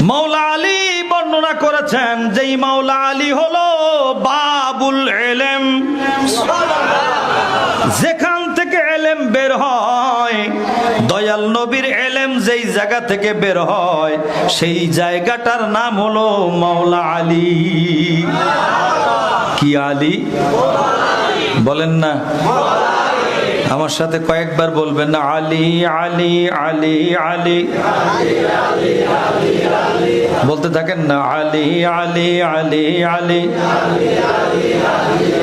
মাওলা আলী বর্ণনা করেছেন যেই মাওলা আলী হলো বাবুল ইলম, যেখান থেকে ইলম বের হয়, দয়াল নবীর ইলম যেই জায়গা থেকে বের হয় সেই জায়গাটার নাম হলো মাওলা আলী। কি আলী বলেন না? আমার সাথে কয়েকবার বলবেন না, আলী আলী আলী আলী, বলতে থাকেন না, আলী আলী আলী আলী,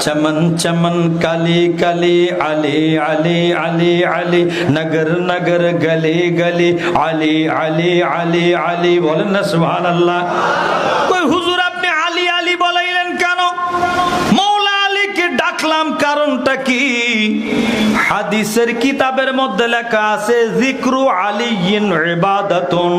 চমন চমন কালি কালি আলী আলী আলী আলী, নগর নগর গলি গলি আলী আলী আলী আলী। বলেন না সুবহানাল্লাহ। কই হুজুর আপনি আলী আলী বলাইলেন কেন? মাওলা আলীকে ডাকলাম কারণটা কি? হাদিসের কিতাবের মধ্যে লেখা আছে যিকরু আলীইন ইবাদাতুন,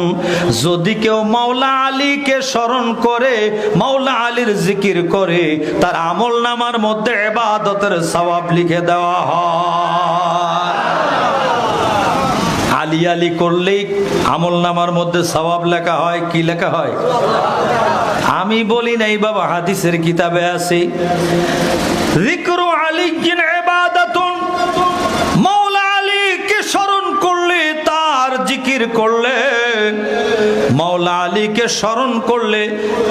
যদি কেউ মাওলা আলীকে স্মরণ করে, মাওলা আলীর জিকির করে, তার আমলনামার মধ্যে ইবাদতের সওয়াব লিখে দেওয়া হয়। আলী আলী করলেই আমলনামার মধ্যে সওয়াব লেখা হয়। কি লেখা হয়? আমি বলি নাই বাবা, হাদিসের কিতাবে আছে যিকরু আলীইন ইবাদাতুন, মাওলা আলীকে স্মরণ করলে, তার জিকির করলে, মাওলা আলীকে স্মরণ করলে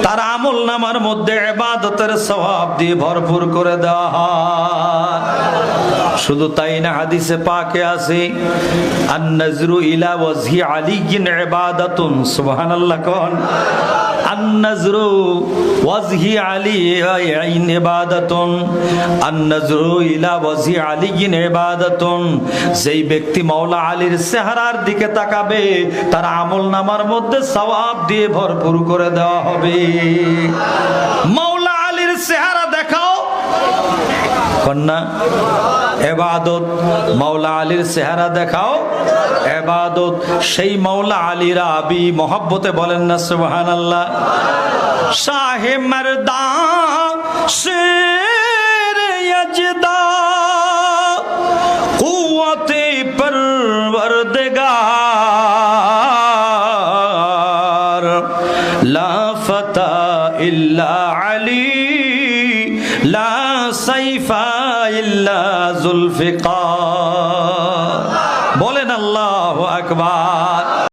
তার আমলনামার মধ্যে ইবাদতের সওয়াব দিয়ে ভরপুর করে দেওয়া হয়। শুধু তাই না, হাদিসে পাকে আছে আন-নাজরু ইলা ওয়াজহি আলীইন ইবাদাতুন। সুবহানাল্লাহ কোন? আন-নাজরু ওয়াজহি আলীইন ইবাদাতুন, আন-নাজরু ইলা ওয়াজহি আলীইন ইবাদাতুন। যেই ব্যক্তি মাওলা আলীর চেহারার দিকে তাকাবে তার আমলনামার মধ্যে সওয়াব দিয়ে ভরপুর করে দেওয়া হবে। মাওলা আলীর চেহারা দেখাও কন্যা ইবাদত, মাওলা আলীর চেহারা দেখাও ইবাদত। সেই মাওলা আলীর আবি মহব্বতে বলেন না সুবহানাল্লাহ। শাহে মর্দা শেরে यजदा কুওয়াতে পরওয়ারদিগার, লা ফাতা ইল্লা আলী, লা সাইফা ইল্লা জুলফিকার। বলেন আল্লাহু আকবার।